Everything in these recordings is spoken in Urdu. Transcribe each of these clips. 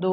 2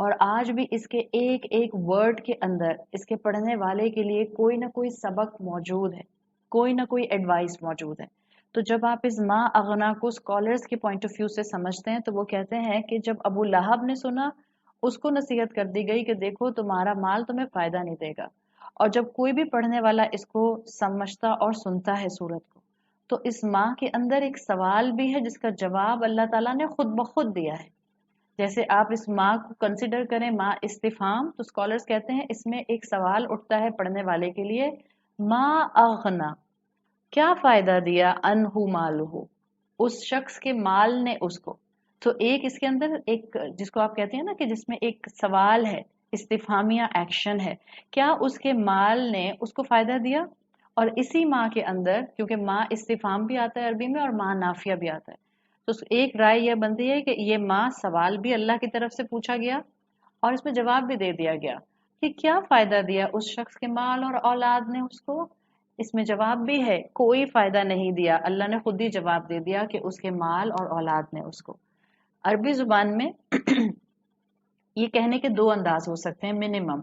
اور آج بھی اس کے ایک ایک ورڈ کے اندر اس کے پڑھنے والے کے لیے کوئی نہ کوئی سبق موجود ہے، کوئی نہ کوئی ایڈوائس موجود ہے۔ تو جب آپ اس ما اغنا کو اسکالرس کے پوائنٹ آف ویو سے سمجھتے ہیں تو وہ کہتے ہیں کہ جب ابو لہب نے سنا، اس کو نصیحت کر دی گئی کہ دیکھو تمہارا مال تمہیں فائدہ نہیں دے گا، اور جب کوئی بھی پڑھنے والا اس کو سمجھتا اور سنتا ہے سورت کو، تو اس ماں کے اندر ایک سوال بھی ہے جس کا جواب اللہ تعالیٰ نے خود بخود دیا ہے۔ جیسے آپ اس ماں کو کنسیڈر کریں ماں استفہام، تو اسکالرز کہتے ہیں اس میں ایک سوال اٹھتا ہے پڑھنے والے کے لیے، ما اغنا، کیا فائدہ دیا انہو مالہو، اس شخص کے مال نے اس کو۔ تو ایک اس کے اندر ایک جس کو آپ کہتے ہیں نا کہ جس میں ایک سوال ہے، استفہامیہ ایکشن ہے، کیا اس کے مال نے اس کو فائدہ دیا؟ اور اسی ماں کے اندر، کیونکہ ماں استفہام بھی آتا ہے عربی میں اور ماں نافیہ بھی آتا ہے، تو ایک رائے یہ بنتی ہے کہ یہ ماں سوال بھی اللہ کی طرف سے پوچھا گیا اور اس میں جواب بھی دے دیا گیا کہ کیا فائدہ دیا اس شخص کے مال اور اولاد نے اس کو؟ اس میں جواب بھی ہے کوئی فائدہ نہیں دیا، اللہ نے خود ہی جواب دے دیا کہ اس کے مال اور اولاد نے اس کو۔ عربی زبان میں یہ کہنے کے دو انداز ہو سکتے ہیں منیمم،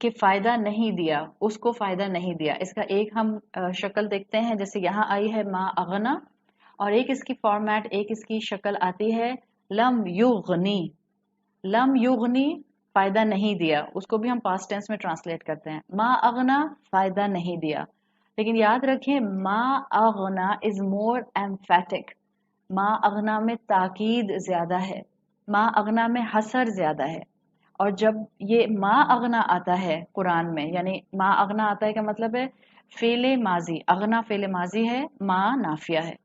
کہ فائدہ نہیں دیا، اس کو فائدہ نہیں دیا۔ اس کا ایک ہم شکل دیکھتے ہیں، جیسے یہاں آئی ہے ما اغنا، اور ایک اس کی فارمیٹ، ایک اس کی شکل آتی ہے لم یغنی۔ لم یغنی فائدہ نہیں دیا، اس کو بھی ہم پاسٹ ٹینس میں ٹرانسلیٹ کرتے ہیں۔ ما اغنا فائدہ نہیں دیا، لیکن یاد رکھیں ما اغنا از مور ایمفیٹک، ما اغنا میں تاکید زیادہ ہے، ما اغنا میں حصر زیادہ ہے۔ اور جب یہ ما اغنا آتا ہے قرآن میں، یعنی ما اغنا آتا ہے کا مطلب ہے فعل ماضی، اغنا فعل ماضی ہے، ما نافیہ ہے۔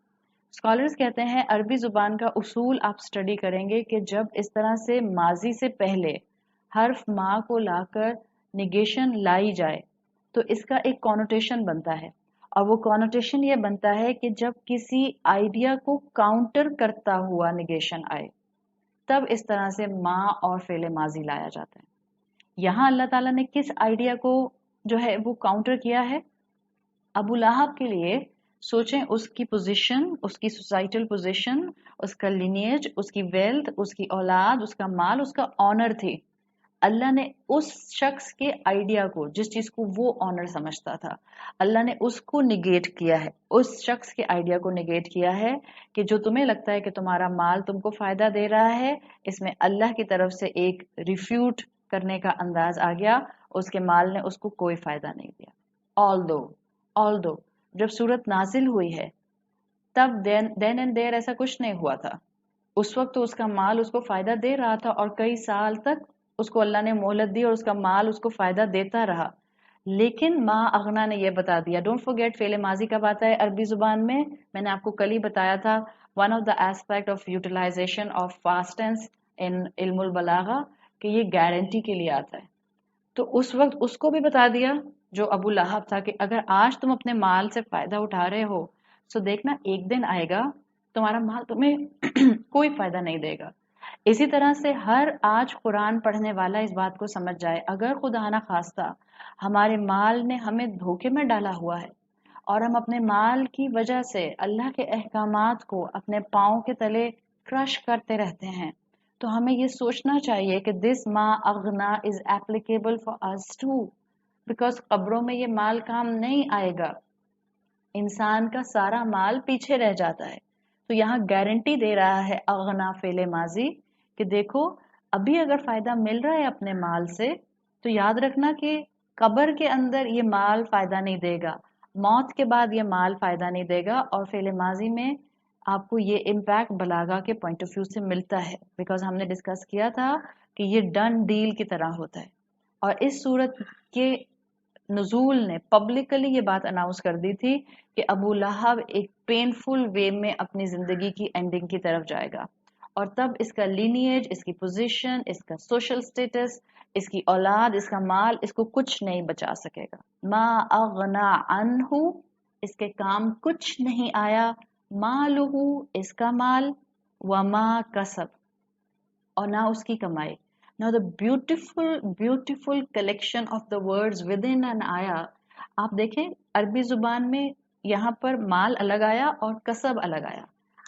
اسکالرز کہتے ہیں عربی زبان کا اصول آپ سٹڈی کریں گے کہ جب اس طرح سے ماضی سے پہلے حرف ما کو لا کر نگیشن لائی جائے تو اس کا ایک کانوٹیشن بنتا ہے، اور وہ کانوٹیشن یہ بنتا ہے کہ جب کسی آئیڈیا کو کاؤنٹر کرتا ہوا نگیشن آئے تب اس طرح سے ما اور فعل ماضی لایا جاتا ہے۔ یہاں اللہ تعالیٰ نے کس آئیڈیا کو جو ہے وہ کاؤنٹر کیا ہے؟ ابو لہب کے لیے سوچیں، اس کی پوزیشن، اس کی سوسائٹل پوزیشن، اس کا لینیج، اس کی ویلتھ، اس کی اولاد، اس کا مال، اس کا آنر تھی۔ اللہ نے اس شخص کے آئیڈیا کو، جس چیز کو وہ آنر سمجھتا تھا، اللہ نے اس کو نگیٹ کیا ہے، اس شخص کے آئیڈیا کو نگیٹ کیا ہے کہ جو تمہیں لگتا ہے کہ تمہارا مال تم کو فائدہ دے رہا ہے، اس میں اللہ کی طرف سے ایک ریفیوٹ کرنے کا انداز آ گیا، اس کے مال نے اس کو کوئی فائدہ نہیں دیا۔ although جب صورت نازل ہوئی ہے تب دین اینڈ دیر ایسا کچھ نہیں ہوا تھا، اس وقت تو اس کا مال اس کو فائدہ دے رہا تھا، اور کئی سال تک اس کو اللہ نے مہلت دی اور اس کا مال اس کو فائدہ دیتا رہا۔ لیکن ما اغنا نے یہ بتا دیا، ڈونٹ forget فعل ماضی کب آتا ہے عربی زبان میں نے آپ کو کل ہی بتایا تھا one of the aspect of utilization of past tense in علم البلاغہ کہ یہ گارنٹی کے لیے آتا ہے۔ تو اس وقت اس کو بھی بتا دیا جو ابو لہب تھا کہ اگر آج تم اپنے مال سے فائدہ اٹھا رہے ہو تو دیکھنا ایک دن آئے گا تمہارا مال تمہیں کوئی فائدہ نہیں دے گا۔ اسی طرح سے ہر آج قرآن پڑھنے والا اس بات کو سمجھ جائے، اگر خدا نہ خواستہ ہمارے مال نے ہمیں دھوکے میں ڈالا ہوا ہے اور ہم اپنے مال کی وجہ سے اللہ کے احکامات کو اپنے پاؤں کے تلے کرش کرتے رہتے ہیں، تو ہمیں یہ سوچنا چاہیے کہ دس ما اغنا is applicable for us too، because قبروں میں یہ مال کام نہیں آئے گا، انسان کا سارا مال پیچھے رہ جاتا ہے۔ تو یہاں گارنٹی دے رہا ہے اغنا فعل ماضی کہ دیکھو ابھی اگر فائدہ مل رہا ہے اپنے مال سے تو یاد رکھنا کہ قبر کے اندر یہ مال فائدہ نہیں دے گا، موت کے بعد یہ مال فائدہ نہیں دے گا۔ اور فعل ماضی میں آپ کو یہ امپیکٹ بلاغہ کے پوائنٹ آف ویو سے ملتا ہے، بیکاز ہم نے ڈسکس کیا تھا کہ یہ ڈن ڈیل کی طرح ہوتا ہے، اور اس صورت کے نزول نے پبلکلی یہ بات اناؤنس کر دی تھی کہ ابو لہب ایک پینفل وے میں اپنی زندگی کی اینڈنگ کی طرف جائے گا، اور تب اس کا لینیج، اس کی پوزیشن، اس کا سوشل سٹیٹس، اس کی اولاد، اس کا مال، اس کو کچھ نہیں بچا سکے گا۔ ما اغنا عنہ، اس کے کام کچھ نہیں آیا، مالہ، اس کا مال، وما کسب، اور نہ اس کی کمائی۔ Now the beautiful collection of the words within an ayah، آپ دیکھیں عربی زبان میں یہاں پر مال الگ آیا اور کسب الگ آیا۔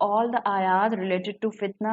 all the ayat related to fitna,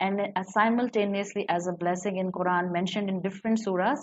and simultaneously as a blessing in Quran mentioned in different surahs,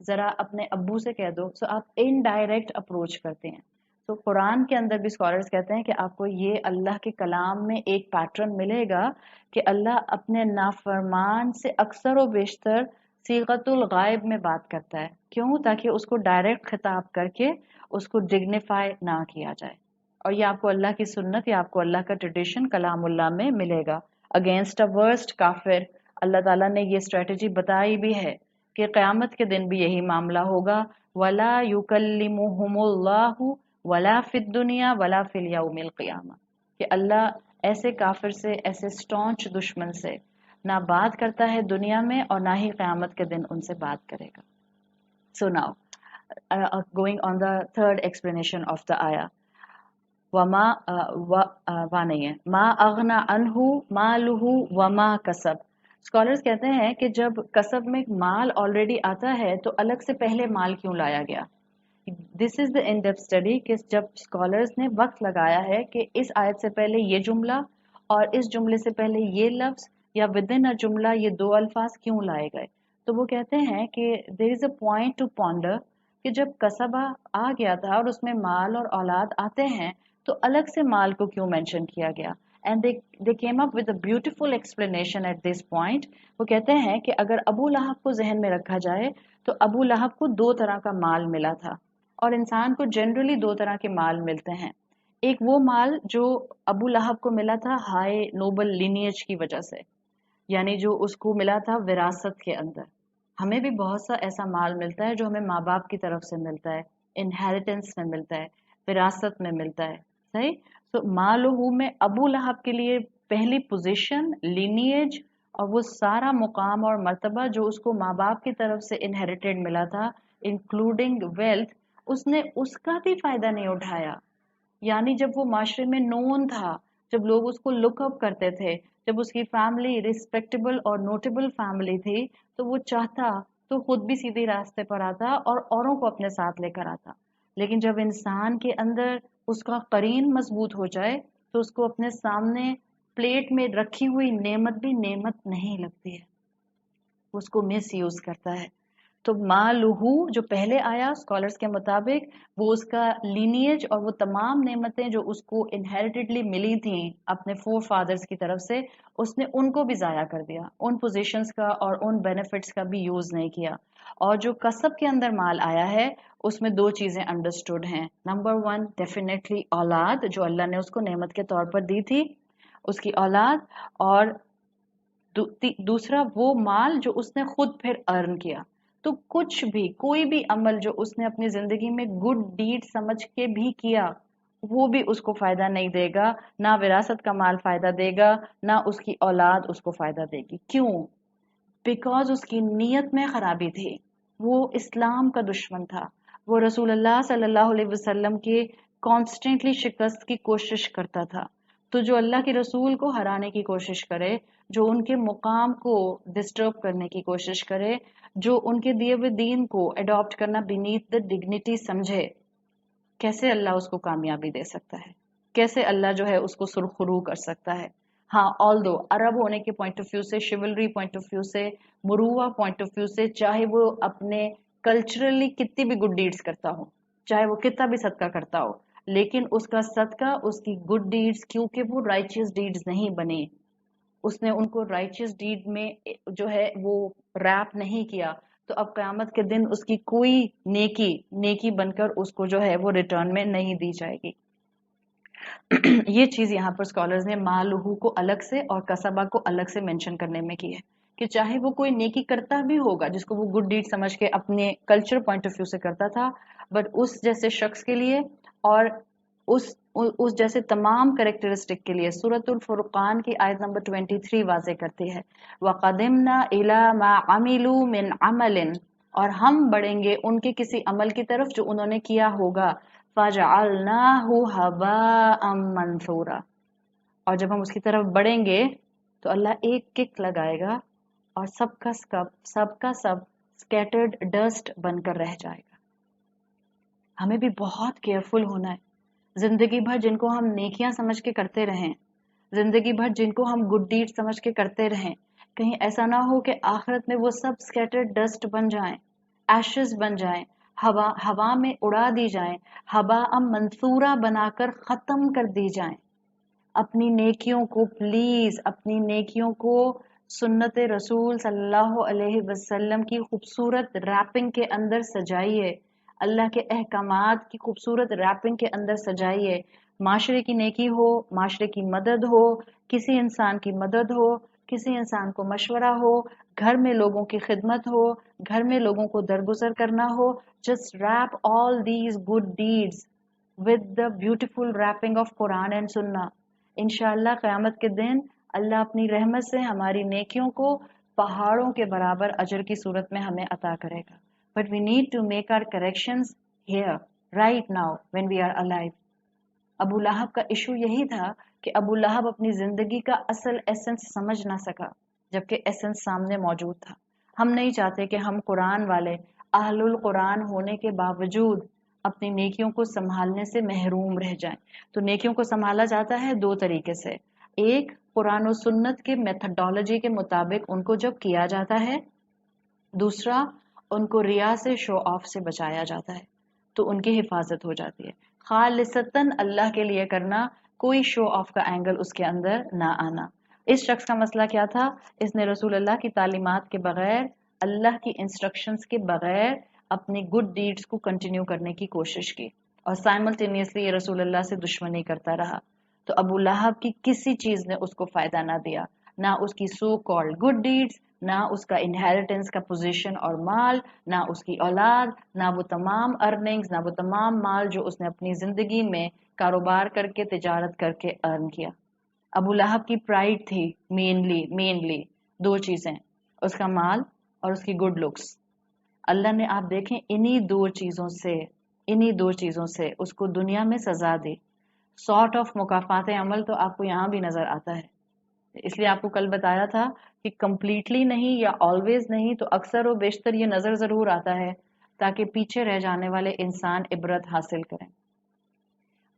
ذرا اپنے ابو سے کہہ دو. سو آپ انڈائریکٹ اپروچ کرتے ہیں. تو قرآن کے اندر بھی اسکالرس کہتے ہیں کہ آپ کو یہ اللہ کے کلام میں ایک پیٹرن ملے گا کہ اللہ اپنے نافرمان سے اکثر و بیشتر صیغت الغائب میں بات کرتا ہے. کیوں؟ تاکہ اس کو ڈائریکٹ خطاب کر کے اس کو ڈگنیفائی نہ کیا جائے. اور یہ آپ کو اللہ کی سنت یا آپ کو اللہ کا ٹریڈیشن کلام اللہ میں ملے گا. اگینسٹ اے ورسٹ کافر اللہ تعالیٰ نے یہ اسٹریٹجی بتائی بھی ہے کہ قیامت کے دن بھی یہی معاملہ ہوگا. وَلَا يُكَلِّمُهُمُ اللَّهُ وَلَا فِي الدُّنْيَا وَلَا فِي الْيَوْمِ الْقِيَامَةِ کہ اللہ ایسے کافر سے، ایسے سٹونچ دشمن سے نہ بات کرتا ہے دنیا میں اور نہ ہی قیامت کے دن ان سے بات کرے گا. So now, going on the third explanation of the ayah. وما نہیں ہے ما اغنا عنہ مالہ وما کسب. اسکالرس کہتے ہیں کہ جب کسب میں مال آلریڈی آتا ہے تو الگ سے پہلے مال کیوں لایا گیا. دس از دا ان ڈیپتھ اسٹڈی کہ جب اسکالرس نے وقت لگایا ہے کہ اس آیت سے پہلے یہ جملہ اور اس جملے سے پہلے یہ لفظ یا ود ان جملہ یہ دو الفاظ کیوں لائے گئے. تو وہ کہتے ہیں کہ دیر از اے پوائنٹ ٹو پونڈر کہ جب قصبہ آ گیا تھا اور اس میں مال اور اولاد آتے ہیں تو الگ سے مال کو کیوں مینشن کیا گیا. And they came up with a beautiful explanation at this point. وہ کہتے ہیں کہ اگر ابو لہب کو ذہن میں رکھا جائے تو ابو لہب کو دو طرح کا مال ملا تھا اور انسان کو جنرلی دو طرح کے مال ملتے ہیں. ایک وہ مال جو ابو لہب کو ملا تھا ہائی نوبل لینیج کی وجہ سے، یعنی جو اس کو ملا تھا وراثت کے اندر. ہمیں بھی بہت سا ایسا مال ملتا ہے جو ہمیں ماں باپ کی طرف سے ملتا ہے، انہیریٹنس میں ملتا ہے، وراثت میں ملتا ہے. صحیح. تو مالہ میں ابو لہب کے لیے پہلی پوزیشن، لینیج اور وہ سارا مقام اور مرتبہ جو اس کو ماں باپ کی طرف سے انہیریٹڈ ملا تھا انکلوڈنگ ویلتھ، اس نے اس کا بھی فائدہ نہیں اٹھایا. یعنی جب وہ معاشرے میں نون تھا، جب لوگ اس کو لک اپ کرتے تھے، جب اس کی فیملی ریسپیکٹیبل اور نوٹیبل فیملی تھی تو وہ چاہتا تو خود بھی سیدھے راستے پر آتا اور اوروں کو اپنے ساتھ لے کر آتا. لیکن جب انسان کے اندر اس کا قرین مضبوط ہو جائے تو اس کو اپنے سامنے پلیٹ میں رکھی ہوئی نعمت بھی نعمت نہیں لگتی ہے، اس کو مس یوز کرتا ہے. تو مالہ جو پہلے آیا اسکالرس کے مطابق وہ اس کا لینیج اور وہ تمام نعمتیں جو اس کو انہیریٹڈلی ملی تھیں اپنے فور فادرز کی طرف سے، اس نے ان کو بھی ضائع کر دیا، ان پوزیشنز کا اور ان بینیفٹس کا بھی یوز نہیں کیا. اور جو کسب کے اندر مال آیا ہے اس میں دو چیزیں انڈرسٹوڈ ہیں. نمبر ون ڈیفینیٹلی اولاد جو اللہ نے اس کو نعمت کے طور پر دی تھی، اس کی اولاد، اور دوسرا وہ مال جو اس نے خود پھر ارن کیا. تو کچھ بھی کوئی بھی عمل جو اس نے اپنی زندگی میں گڈ ڈیڈ سمجھ کے بھی کیا وہ بھی اس کو فائدہ نہیں دے گا. نہ وراثت کا مال فائدہ دے گا، نہ اس کی اولاد اس کو فائدہ دے گی. کیوں؟ بیکاز اس کی نیت میں خرابی تھی. وہ اسلام کا دشمن تھا، وہ رسول اللہ صلی اللہ علیہ وسلم کی کانسٹنٹلی شکست کی کوشش کرتا تھا. تو جو اللہ کے رسول کو ہرانے کی کوشش کرے، جو ان کے مقام کو ڈسٹرب کرنے کی کوشش کرے، جو ان کے دیے ہوئے دین کو اڈاپٹ کرنا بینیتھ دا ڈگنیٹی سمجھے، کیسے اللہ اس کو کامیابی دے سکتا ہے؟ کیسے اللہ جو ہے اس کو سرخرو کر سکتا ہے؟ ہاں آلدو عرب ہونے کے پوائنٹ آف ویو سے، شیولری پوائنٹ آف ویو سے، مروہ پوائنٹ آف ویو سے، چاہے وہ اپنے کلچرلی کتنی بھی گڈ ڈیڈز کرتا ہو، چاہے وہ کتنا بھی صدقہ کرتا ہو، لیکن اس کا صدقہ، اس کی گڈ ڈیڈز کیونکہ وہ رائچیس ڈیڈز نہیں بنے، اس نے ان کو رائچیس ڈیڈ میں جو ہے وہ ریپ نہیں کیا، تو اب قیامت کے دن اس کی کوئی نیکی بن کر اس کو جو ہے وہ ریٹرن میں نہیں دی جائے گی. یہ چیز یہاں پر اسکالرز نے مالہ کو الگ سے اور کسبہ کو الگ سے مینشن کرنے میں کی ہے کہ چاہے وہ کوئی نیکی کرتا بھی ہوگا جس کو وہ گڈ ڈیڈ سمجھ کے اپنے کلچر پوائنٹ آف ویو سے کرتا تھا، بٹ اس جیسے شخص کے لیے اور اس جیسے تمام کریکٹرسٹک کے لیے سورۃ الفرقان کی آیت نمبر 23 واضح کرتی ہے وَقَدِمْنَا إِلَى مَا عَمِلُوا مِنْ عَمَلٍ، اور ہم بڑھیں گے ان کے کسی عمل کی طرف جو انہوں نے کیا ہوگا، فَجَعَلْنَاهُ هَبَاءً مَنْثُورًا، اور جب ہم اس کی طرف بڑھیں گے تو اللہ ایک کک لگائے گا اور سب کا سب سکیٹرڈ ڈسٹ بن کر رہ جائے گا. ہمیں بھی بہت کیئرفل ہونا ہے. زندگی بھر جن کو ہم نیکیاں سمجھ کے کرتے رہیں، زندگی بھر جن کو ہم گڈ ڈیڈ سمجھ کے کرتے رہیں، کہیں ایسا نہ ہو کہ آخرت میں وہ سب سکیٹرڈ ڈسٹ بن جائیں. ایشز بن جائیں، ہوا میں اڑا دی جائیں، ہوا منصورہ بنا کر ختم کر دی جائیں. اپنی نیکیوں کو پلیز، اپنی نیکیوں کو سنت رسول صلی اللہ علیہ وسلم کی خوبصورت ریپنگ کے اندر سجائیے، اللہ کے احکامات کی خوبصورت ریپنگ کے اندر سجائیے. معاشرے کی نیکی ہو، معاشرے کی مدد ہو، کسی انسان کی مدد ہو، کسی انسان کو مشورہ ہو، گھر میں لوگوں کی خدمت ہو، گھر میں لوگوں کو درگزر کرنا ہو. Just wrap all these good deeds with the beautiful wrapping of Quran and Sunnah. انشاءاللہ قیامت کے دن اللہ اپنی رحمت سے ہماری نیکیوں کو پہاڑوں کے برابر اجر کی صورت میں ہمیں عطا کرے گا. But we need to make our corrections here, right now, when we are alive. ابو لہب کا ایشو یہی تھا کہ ابو لہب اپنی زندگی کا اصل ایسنس سمجھ نہ سکا، جبکہ ایسنس سامنے موجود تھا. ہم نہیں چاہتے کہ ہم قرآن والے اہل القرآن ہونے کے باوجود اپنی نیکیوں کو سنبھالنے سے محروم رہ جائیں. تو نیکیوں کو سنبھالا جاتا ہے دو طریقے سے. ایک، قرآن و سنت کے میتھڈالوجی کے مطابق ان کو جب کیا جاتا ہے. دوسرا، ان کو ریا سے، شو آف سے بچایا جاتا ہے، تو ان کی حفاظت ہو جاتی ہے. خالصتاً اللہ کے لیے کرنا، کوئی شو آف کا اینگل اس کے اندر نہ آنا. اس شخص کا مسئلہ کیا تھا؟ اس نے رسول اللہ کی تعلیمات کے بغیر، اللہ کی انسٹرکشنز کے بغیر اپنی گڈ ڈیڈز کو کنٹینیو کرنے کی کوشش کی، اور سائملٹینیسلی یہ رسول اللہ سے دشمنی کرتا رہا. تو ابو لہب کی کسی چیز نے اس کو فائدہ نہ دیا، نہ اس کی سو کالڈ گڈ ڈیڈز، نہ اس کا انہیریٹنس کا پوزیشن اور مال، نہ اس کی اولاد، نہ وہ تمام ارننگز، نہ وہ تمام مال جو اس نے اپنی زندگی میں کاروبار کر کے، تجارت کر کے ارن کیا. ابو لہب کی پرائڈ تھی مینلی دو چیزیں، اس کا مال اور اس کی گڈ لکس. اللہ نے آپ دیکھیں انہی دو چیزوں سے اس کو دنیا میں سزا دی. سارٹ آف مکافات عمل تو آپ کو یہاں بھی نظر آتا ہے. اس لیے آپ کو کل بتایا تھا کہ کمپلیٹلی نہیں یا آلویز نہیں، تو اکثر و بیشتر یہ نظر ضرور آتا ہے تاکہ پیچھے رہ جانے والے انسان عبرت حاصل کریں.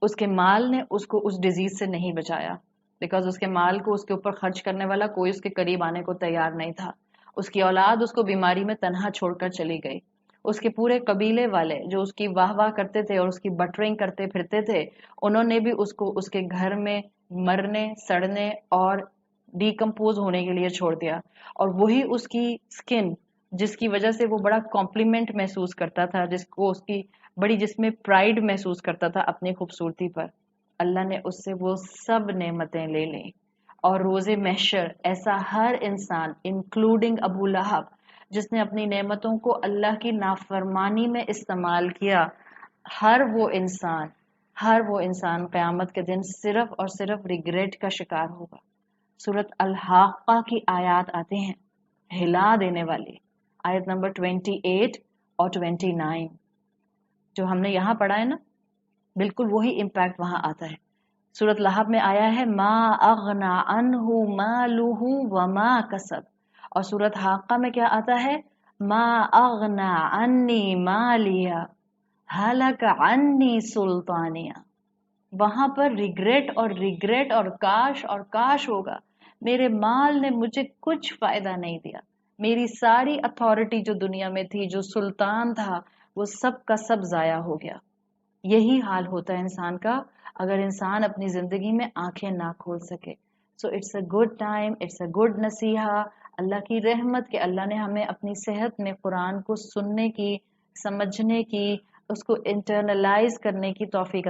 اس کے مال نے اس کو اس ڈیزیز سے نہیں بچایا، بیکاز اس کے مال کو اس کے اوپر خرچ کرنے والا کوئی اس کے قریب آنے کو تیار نہیں تھا. اس کی اولاد اس کو بیماری میں تنہا چھوڑ کر چلی گئی. اس کے پورے قبیلے والے جو اس کی واہ واہ کرتے تھے اور اس کی بٹرنگ کرتے پھرتے تھے، انہوں نے بھی اس کو اس کے گھر میں مرنے، سڑنے اور ڈیکمپوز ہونے کے لیے چھوڑ دیا. اور وہی اس کی سکن جس کی وجہ سے وہ بڑا کمپلیمنٹ محسوس کرتا تھا، جس کو اس کی بڑی جس میں پرائڈ محسوس کرتا تھا اپنی خوبصورتی پر، اللہ نے اس سے وہ سب نعمتیں لے لیں. اور روز محشر ایسا ہر انسان انکلوڈنگ ابو لہب جس نے اپنی نعمتوں کو اللہ کی نافرمانی میں استعمال کیا، ہر وہ انسان قیامت کے دن صرف اور صرف ریگریٹ کا شکار ہوگا. سورۃ الحاقہ کی آیات آتے ہیں ہلا دینے والی، آیت نمبر 28 اور 29 جو ہم نے یہاں پڑھا ہے نا، بالکل وہی امپیکٹ وہاں آتا ہے. سورۃ لہب میں آیا ہے ما اغنا عنہ مالہ وما کسب، اور سورۃ حاقہ میں کیا آتا ہے؟ ما اغنا عنی مالیہ ہلک عنی سلطانیہ. وہاں پر ریگریٹ اور کاش ہوگا. میرے مال نے مجھے کچھ فائدہ نہیں دیا، میری ساری اتھارٹی جو دنیا میں تھی، جو سلطان تھا، وہ سب کا سب ضائع ہو گیا. یہی حال ہوتا ہے انسان کا اگر انسان اپنی زندگی میں آنکھیں نہ کھول سکے. So it's a good time, it's a good نصیحہ، اللہ کی رحمت کہ اللہ نے ہمیں اپنی صحت میں قرآن کو سننے کی، سمجھنے کی، اس کو انٹرنلائز کرنے کی توفیق